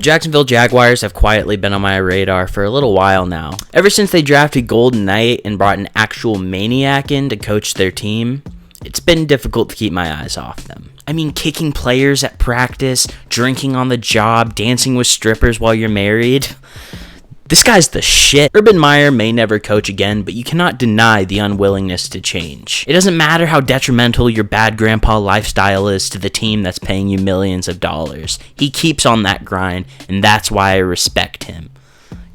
Jacksonville Jaguars have quietly been on my radar for a little while now. Ever since they drafted Golden Knight and brought an actual maniac in to coach their team, it's been difficult to keep my eyes off them. I mean, kicking players at practice, drinking on the job, dancing with strippers while you're married. This guy's the shit. Urban Meyer may never coach again, but you cannot deny the unwillingness to change. It doesn't matter how detrimental your bad grandpa lifestyle is to the team that's paying you millions of dollars. He keeps on that grind, and that's why I respect him.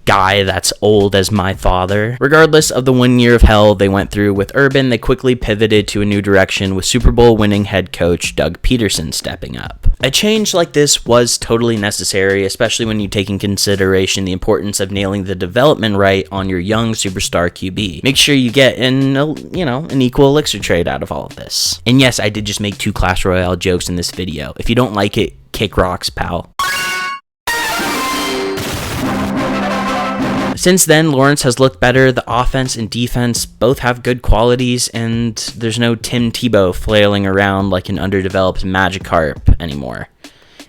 Guy that's old as my father. Regardless of the 1 year of hell they went through with Urban, they quickly pivoted to a new direction with Super Bowl winning head coach Doug Peterson stepping up. A change like this was totally necessary, especially when you take in consideration the importance of nailing the development right on your young superstar QB. Make sure you get an equal elixir trade out of all of this. And yes, I did just make 2 Clash Royale jokes in this video. If you don't like it, kick rocks, pal. Since then, Lawrence has looked better. The offense and defense both have good qualities, and there's no Tim Tebow flailing around like an underdeveloped Magikarp anymore.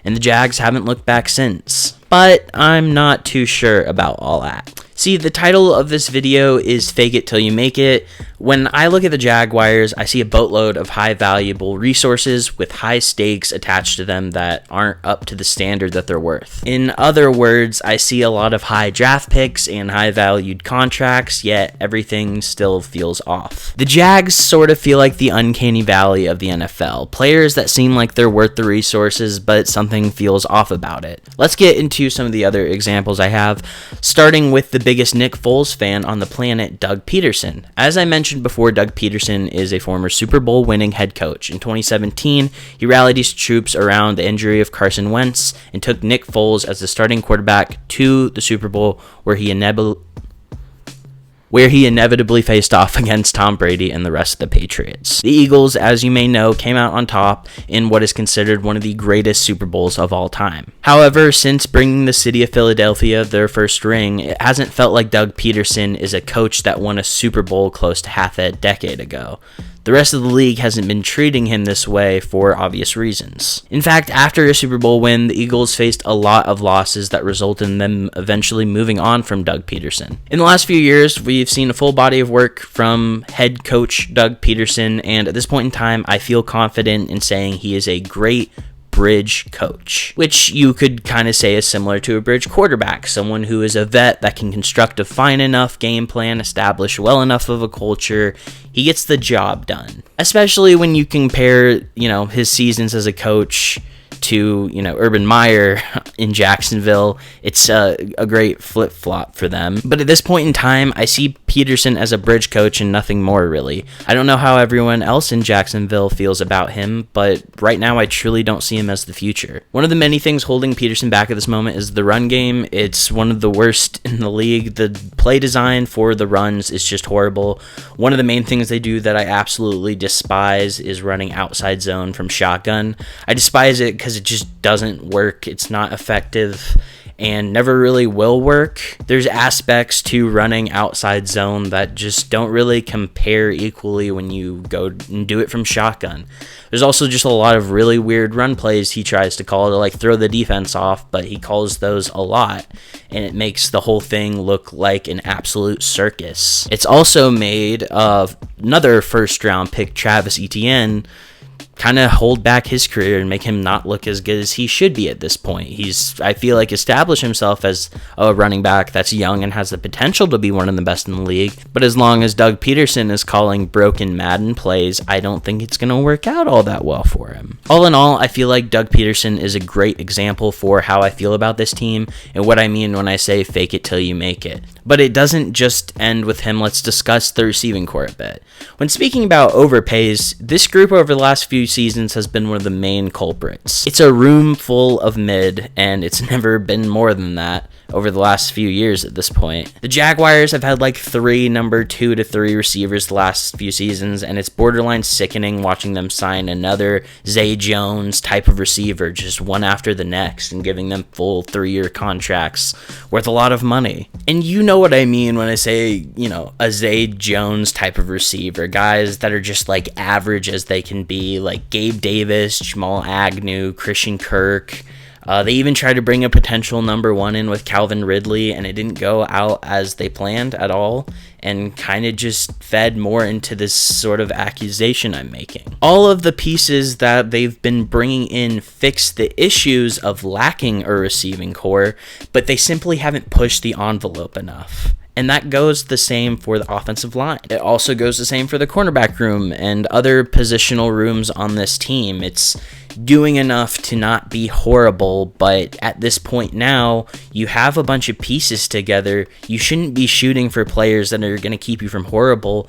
And the Jags haven't looked back since. But I'm not too sure about all that. See, the title of this video is Fake It Till You Make It. When I look at the Jaguars, I see a boatload of high valuable resources with high stakes attached to them that aren't up to the standard that they're worth. In other words, I see a lot of high draft picks and high valued contracts, yet everything still feels off. The Jags sort of feel like the uncanny valley of the NFL. Players that seem like they're worth the resources, but something feels off about it. Let's get into some of the other examples I have, starting with the biggest Nick Foles fan on the planet, Doug Peterson. As I mentioned before, Doug Peterson is a former Super Bowl winning head coach. In 2017, he rallied his troops around the injury of Carson Wentz and took Nick Foles as the starting quarterback to the Super Bowl, where he inevitably faced off against Tom Brady and the rest of the Patriots. The Eagles, as you may know, came out on top in what is considered one of the greatest Super Bowls of all time. However, since bringing the city of Philadelphia their first ring, it hasn't felt like Doug Peterson is a coach that won a Super Bowl close to half a decade ago. The rest of the league hasn't been treating him this way for obvious reasons. In fact, after a Super Bowl win, the Eagles faced a lot of losses that resulted in them eventually moving on from Doug Peterson. In the last few years, we've seen a full body of work from head coach Doug Peterson, and at this point in time, I feel confident in saying he is a great bridge coach, which you could kind of say is similar to a bridge quarterback, someone who is a vet that can construct a fine enough game plan, establish well enough of a culture. He gets the job done, especially when you compare, his seasons as a coach to, Urban Meyer in Jacksonville. It's a great flip-flop for them. But at this point in time, I see Peterson as a bridge coach and nothing more, really. I don't know how everyone else in Jacksonville feels about him, but right now I truly don't see him as the future. One of the many things holding Peterson back at this moment is the run game. It's one of the worst in the league. The play design for the runs is just horrible. One of the main things they do that I absolutely despise is running outside zone from shotgun. I despise it because it just doesn't work. It's not effective and never really will work. There's aspects to running outside zone that just don't really compare equally when you go and do it from shotgun. There's also just a lot of really weird run plays he tries to call to throw the defense off, but he calls those a lot, and it makes the whole thing look like an absolute circus. It's also made of another first round pick, Travis Etienne, kind of hold back his career and make him not look as good as he should be at this point. He's, I feel like, established himself as a running back that's young and has the potential to be one of the best in the league. But as long as Doug Peterson is calling broken Madden plays, I don't think it's going to work out all that well for him. All in all, I feel like Doug Peterson is a great example for how I feel about this team and what I mean when I say fake it till you make it. But it doesn't just end with him. Let's discuss the receiving core a bit. When speaking about overpays, this group over the last few seasons has been one of the main culprits. It's a room full of mid, and it's never been more than that over the last few years at this point. The Jaguars have had 3 number 2 to 3 receivers the last few seasons, and it's borderline sickening watching them sign another Zay Jones type of receiver, just one after the next, and giving them full 3-year contracts worth a lot of money. And you know what I mean when I say, a Zay Jones type of receiver. Guys that are just average as they can be, like Gabe Davis, Jamal Agnew, Christian Kirk, They even tried to bring a potential number 1 in with Calvin Ridley, and it didn't go out as they planned at all, and kind of just fed more into this sort of accusation I'm making. All of the pieces that they've been bringing in fix the issues of lacking a receiving core, but they simply haven't pushed the envelope enough. And that goes the same for the offensive line. It also goes the same for the cornerback room and other positional rooms on this team. It's doing enough to not be horrible, but at this point now, you have a bunch of pieces together. You shouldn't be shooting for players that are going to keep you from horrible.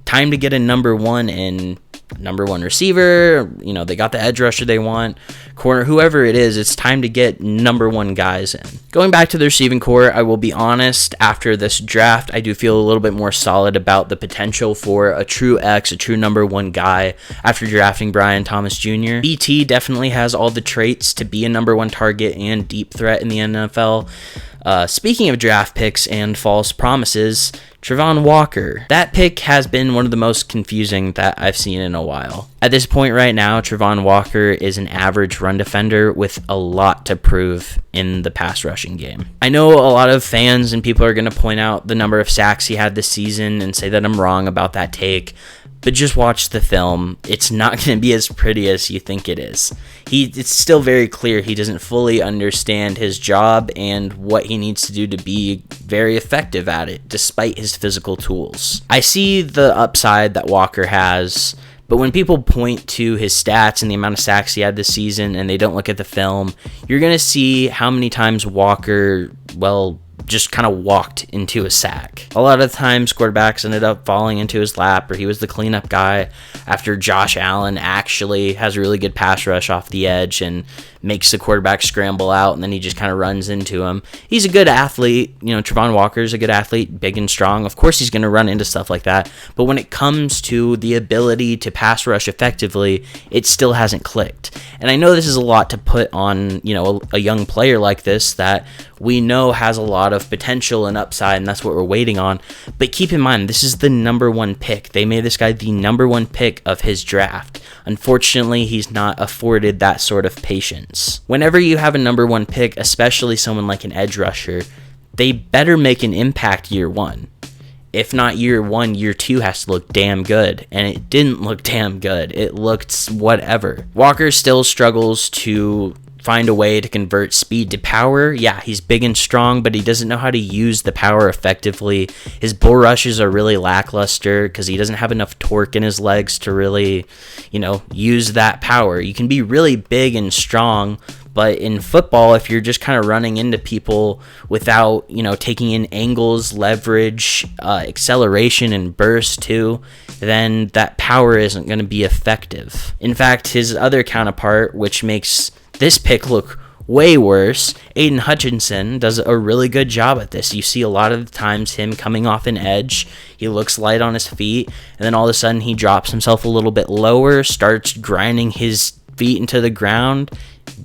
Time to get a number 1 in. Number 1 receiver, they got the edge rusher they want, corner, whoever it is, it's time to get number 1 guys in. Going back to the receiving core, I will be honest, after this draft, I do feel a little bit more solid about the potential for a true X, a true number 1 guy after drafting Brian Thomas Jr. BT definitely has all the traits to be a number 1 target and deep threat in the NFL. Speaking of draft picks and false promises, Travon Walker. That pick has been one of the most confusing that I've seen in a while. At this point right now, Travon Walker is an average run defender with a lot to prove in the pass rushing game. I know a lot of fans and people are going to point out the number of sacks he had this season and say that I'm wrong about that take. But just watch the film. It's not going to be as pretty as you think it is. It's still very clear he doesn't fully understand his job and what he needs to do to be very effective at it, despite his physical tools. I see the upside that Walker has, but when people point to his stats and the amount of sacks he had this season and they don't look at the film, you're going to see how many times Walker, just kind of walked into a sack. A lot of times quarterbacks ended up falling into his lap, or he was the cleanup guy after Josh Allen actually has a really good pass rush off the edge and makes the quarterback scramble out, and then he just kind of runs into him. He's a good athlete. Travon Walker's a good athlete, big and strong. Of course he's going to run into stuff like that, but when it comes to the ability to pass rush effectively, it still hasn't clicked. And I know this is a lot to put on, a young player like this that we know has a lot of potential and upside, and that's what we're waiting on. But keep in mind, this is the number 1 pick. They made this guy the number 1 pick of his draft. Unfortunately, he's not afforded that sort of patience. Whenever you have a number 1 pick, especially someone like an edge rusher, they better make an impact year 1. If not year 1, year 2 has to look damn good. And it didn't look damn good. It looked whatever. Walker still struggles to find a way to convert speed to power. Yeah, he's big and strong, but he doesn't know how to use the power effectively. His bull rushes are really lackluster because he doesn't have enough torque in his legs to really, use that power. You can be really big and strong, but in football, if you're just kind of running into people without, taking in angles, leverage, acceleration, and burst too, then that power isn't going to be effective. In fact, his other counterpart, which makes this pick look way worse, Aiden Hutchinson does a really good job at this. You see a lot of the times him coming off an edge, he looks light on his feet, and then all of a sudden he drops himself a little bit lower, starts grinding his feet into the ground,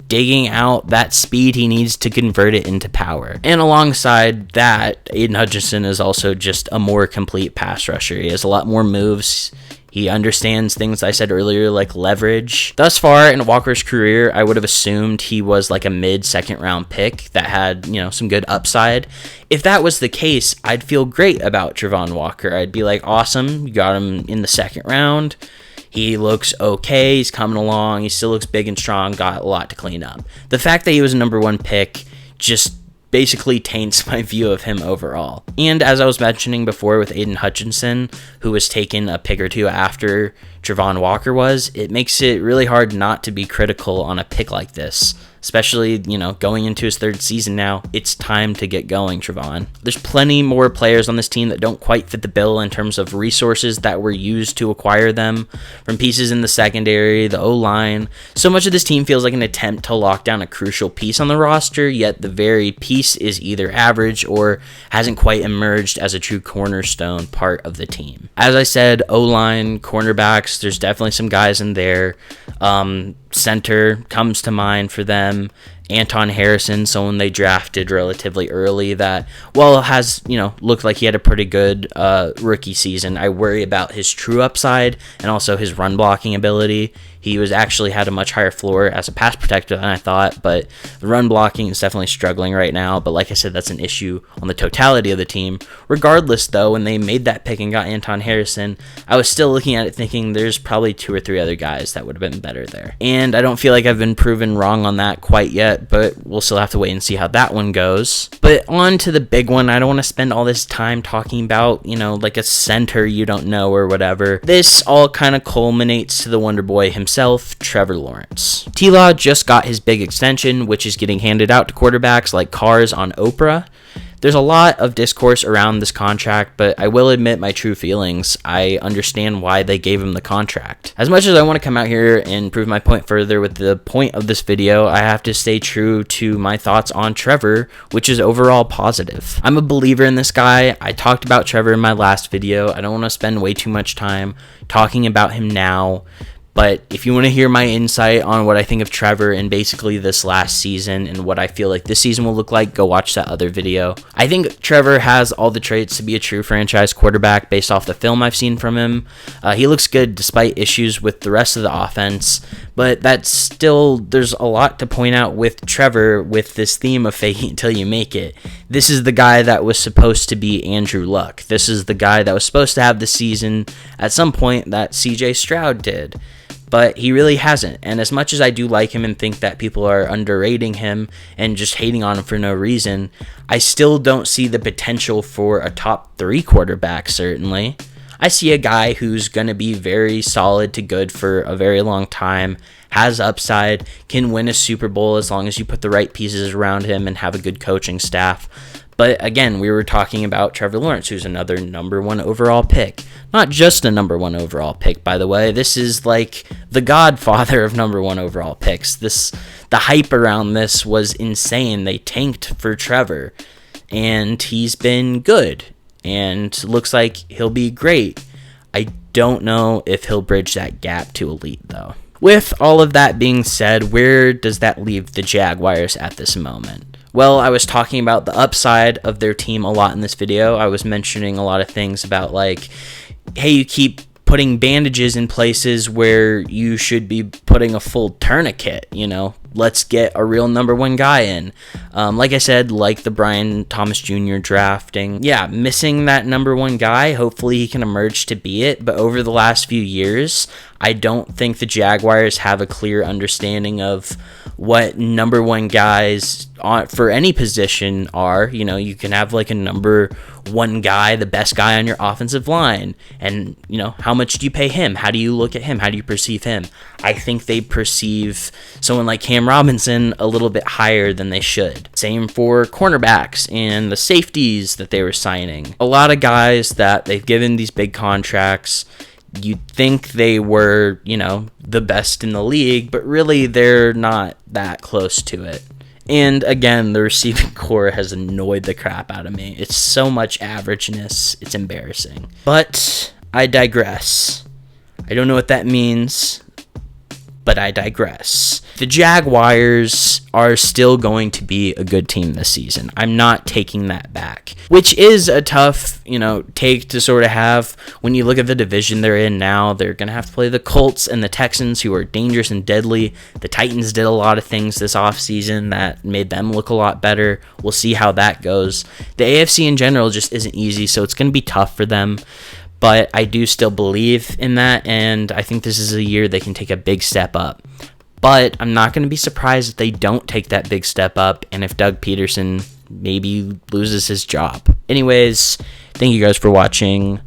digging out that speed he needs to convert it into power. And alongside that, Aiden Hutchinson is also just a more complete pass rusher. He has a lot more moves. He understands things I said earlier, like leverage. Thus far in Walker's career, I would have assumed he was like a mid-second round pick that had, some good upside. If that was the case, I'd feel great about Travon Walker. I'd be like, awesome, you got him in the 2nd round. He looks okay, he's coming along, he still looks big and strong, got a lot to clean up. The fact that he was a number 1 pick just basically taints my view of him overall. And as I was mentioning before with Aiden Hutchinson, who was taken a pick or 2 after Travon Walker was, it makes it really hard not to be critical on a pick like this. Especially, going into his 3rd season now, it's time to get going, Travon. There's plenty more players on this team that don't quite fit the bill in terms of resources that were used to acquire them, from pieces in the secondary, the O-line. So much of this team feels like an attempt to lock down a crucial piece on the roster, yet the very piece is either average or hasn't quite emerged as a true cornerstone part of the team. As I said, O-line, cornerbacks, there's definitely some guys in there. Center comes to mind for them. Anton Harrison, someone they drafted relatively early that, has, looked like he had a pretty good rookie season. I worry about his true upside and also his run blocking ability. He was actually had a much higher floor as a pass protector than I thought, but the run blocking is definitely struggling right now. But like I said, that's an issue on the totality of the team. Regardless, though, when they made that pick and got Anton Harrison, I was still looking at it thinking there's probably 2 or 3 other guys that would have been better there. And I don't feel like I've been proven wrong on that quite yet, but we'll still have to wait and see how that one goes. But on to the big one. I don't want to spend all this time talking about, like a center you don't know or whatever. This all kind of culminates to the Wonder Boy himself, Trevor Lawrence. T-Law just got his big extension, which is getting handed out to quarterbacks like cars on Oprah. There's a lot of discourse around this contract, but I will admit my true feelings. I understand why they gave him the contract. As much as I want to come out here and prove my point further with the point of this video, I have to stay true to my thoughts on Trevor, which is overall positive. I'm a believer in this guy. I talked about Trevor in my last video. I don't want to spend way too much time talking about him now. But if you want to hear my insight on what I think of Trevor in basically this last season and what I feel like this season will look like, go watch that other video. I think Trevor has all the traits to be a true franchise quarterback based off the film I've seen from him. He looks good despite issues with the rest of the offense, but that's still, there's a lot to point out with Trevor with this theme of faking until you make it. This is the guy that was supposed to be Andrew Luck. This is the guy that was supposed to have the season at some point that CJ Stroud did. But he really hasn't. And as much as I do like him and think that people are underrating him and just hating on him for no reason, I still don't see the potential for a top 3 quarterback, certainly. I see a guy who's going to be very solid to good for a very long time, has upside, can win a Super Bowl as long as you put the right pieces around him and have a good coaching staff. But again, we were talking about Trevor Lawrence, who's another number 1 overall pick. Not just a number 1 overall pick, by the way. This is like the godfather of number 1 overall picks. The hype around this was insane. They tanked for Trevor, and he's been good, and looks like he'll be great. I don't know if he'll bridge that gap to elite, though. With all of that being said, where does that leave the Jaguars at this moment? Well, I was talking about the upside of their team a lot in this video. I was mentioning a lot of things about like, hey, you keep putting bandages in places where you should be putting a full tourniquet, let's get a real number 1 guy in. Like I said, like the Brian Thomas Jr. drafting. Yeah, missing that number 1 guy. Hopefully he can emerge to be it. But over the last few years, I don't think the Jaguars have a clear understanding of what number 1 guys for any position are. You can have like a number 1 guy, the best guy on your offensive line. And, how much do you pay him? How do you look at him? How do you perceive him? I think they perceive someone like Cam Robinson a little bit higher than they should. Same for cornerbacks and the safeties that they were signing. A lot of guys that they've given these big contracts, you'd think they were, the best in the league, but really they're not that close to it. And again, the receiving core has annoyed the crap out of me. It's so much averageness, it's embarrassing. But I digress. I don't know what that means, but I digress. The Jaguars are still going to be a good team this season. I'm not taking that back, which is a tough, take to sort of have when you look at the division they're in now. They're going to have to play the Colts and the Texans, who are dangerous and deadly. The Titans did a lot of things this offseason that made them look a lot better. We'll see how that goes. The AFC in general just isn't easy, so it's going to be tough for them. But I do still believe in that, and I think this is a year they can take a big step up. But I'm not going to be surprised if they don't take that big step up and if Doug Peterson maybe loses his job. Anyways, thank you guys for watching.